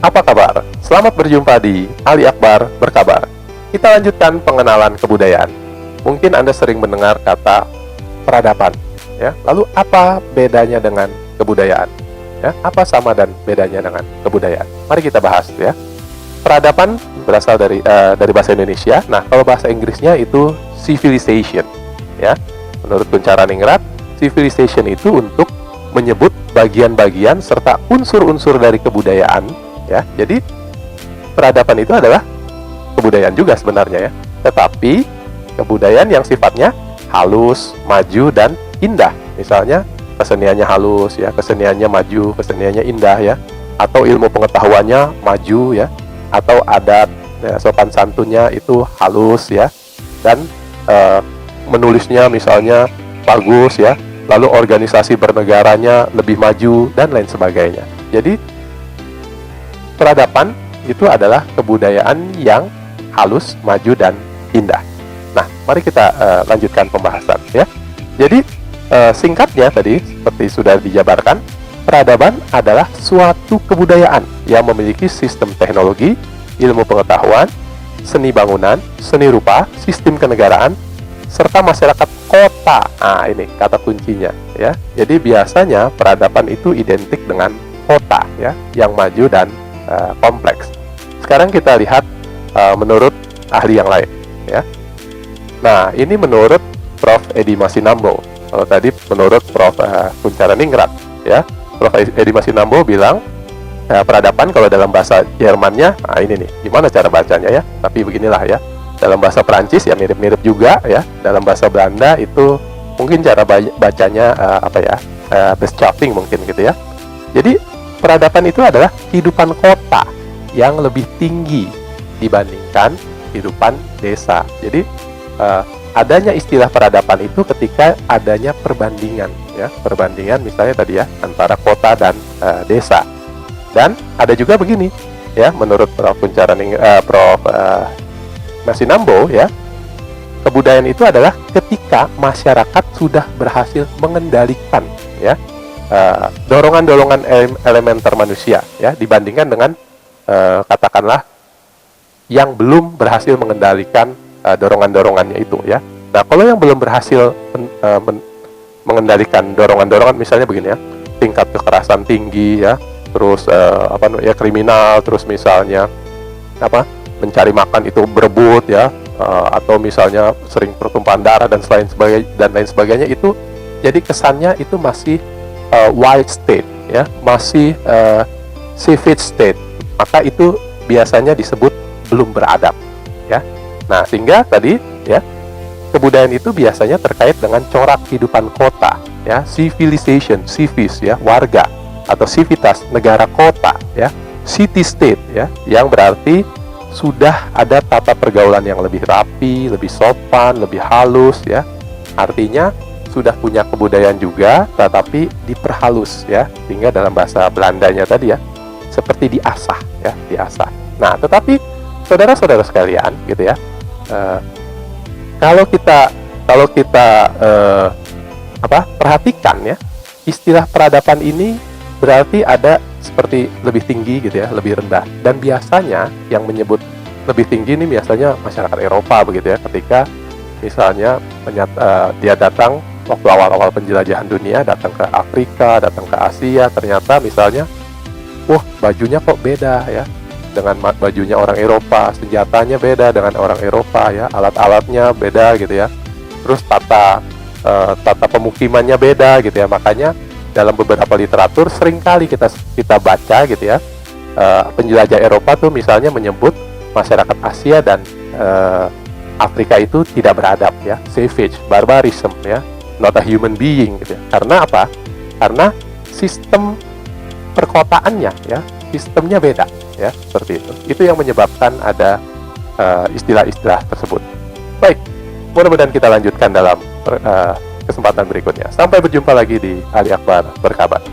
Apa kabar? Selamat berjumpa di Ali Akbar Berkabar. Kita lanjutkan pengenalan kebudayaan. Mungkin Anda sering mendengar kata peradaban, ya. Lalu apa bedanya dengan kebudayaan? Ya, apa sama dan bedanya dengan kebudayaan? Mari kita bahas, ya. Peradaban berasal dari bahasa Indonesia. Nah, kalau bahasa Inggrisnya itu civilization, ya. Menurut Kuncharaningrat, civilization itu untuk menyebut bagian-bagian serta unsur-unsur dari kebudayaan. Ya, jadi peradaban itu adalah kebudayaan juga sebenarnya, ya. Tetapi kebudayaan yang sifatnya halus, maju, dan indah. Misalnya keseniannya halus, ya, keseniannya maju, keseniannya indah, ya. Atau ilmu pengetahuannya maju, ya. Atau adat, ya, sopan santunnya itu halus, ya. Dan menulisnya misalnya bagus, ya. Lalu organisasi bernegaranya lebih maju dan lain sebagainya. Jadi peradaban itu adalah kebudayaan yang halus, maju, dan indah. Nah, mari kita lanjutkan pembahasan, ya. Jadi, singkatnya tadi, seperti sudah dijabarkan, peradaban adalah suatu kebudayaan yang memiliki sistem teknologi, ilmu pengetahuan, seni bangunan, seni rupa, sistem kenegaraan, serta masyarakat kota. Nah, ini kata kuncinya, ya. Jadi, biasanya peradaban itu identik dengan kota, ya, yang maju dan kompleks. Sekarang kita lihat menurut ahli yang lain, ya. Nah, ini menurut Prof. Edi Masinambo. Kalau tadi menurut Prof. Kuncharaningrat, ya. Prof. Edi Masinambo bilang peradaban kalau dalam bahasa Jermannya, nah ini nih, gimana cara bacanya, ya. Tapi beginilah, ya. Dalam bahasa Perancis ya mirip-mirip juga, ya. Dalam bahasa Belanda itu mungkin cara bacanya beschaving mungkin gitu, ya. Jadi peradaban itu adalah kehidupan kota yang lebih tinggi dibandingkan kehidupan desa. Jadi adanya istilah peradaban itu ketika adanya perbandingan, ya, perbandingan misalnya tadi, ya, antara kota dan desa. Dan ada juga begini, ya, menurut Prof. Masinambo, ya, kebudayaan itu adalah ketika masyarakat sudah berhasil mengendalikan, ya, dorongan-dorongan elementer manusia, ya, dibandingkan dengan katakanlah yang belum berhasil mengendalikan dorongan-dorongannya itu, ya. Nah, kalau yang belum berhasil mengendalikan dorongan-dorongan, misalnya begini, ya, tingkat kekerasan tinggi, ya, terus kriminal, terus misalnya mencari makan itu berebut, ya, atau misalnya sering pertumpahan darah dan lain sebagainya, itu jadi kesannya itu masih wild state, ya, masih savage state, maka itu biasanya disebut belum beradab, ya. Nah, sehingga tadi, ya, kebudayaan itu biasanya terkait dengan corak kehidupan kota, ya, civilization, civis, ya, warga, atau civitas, negara kota, ya, city state, ya, yang berarti sudah ada tata pergaulan yang lebih rapi, lebih sopan, lebih halus, ya. Artinya sudah punya kebudayaan juga, tetapi diperhalus, ya, sehingga dalam bahasa Belandanya tadi, ya, seperti diasah, ya, diasah. Nah, tetapi saudara-saudara sekalian, gitu, ya, kalau kita perhatikan, ya, istilah peradaban ini berarti ada seperti lebih tinggi, gitu, ya, lebih rendah. Dan biasanya yang menyebut lebih tinggi ini biasanya masyarakat Eropa, begitu, ya, ketika misalnya dia datang waktu awal-awal penjelajahan dunia, datang ke Afrika, datang ke Asia, ternyata misalnya, wah, bajunya kok beda, ya, dengan bajunya orang Eropa, senjatanya beda dengan orang Eropa, ya, alat-alatnya beda, gitu, ya, terus tata pemukimannya beda, gitu, ya. Makanya dalam beberapa literatur seringkali kita baca, gitu, ya, penjelajah Eropa tuh misalnya menyebut masyarakat Asia dan Afrika itu tidak beradab, ya, savage, barbarism, ya, not a human being, gitu, ya. Karena apa? Karena sistem perkotaannya, ya, sistemnya beda, ya, seperti itu. Itu yang menyebabkan ada istilah-istilah tersebut. Baik, mudah-mudahan kita lanjutkan dalam kesempatan berikutnya. Sampai berjumpa lagi di Ali Akbar Berkabar.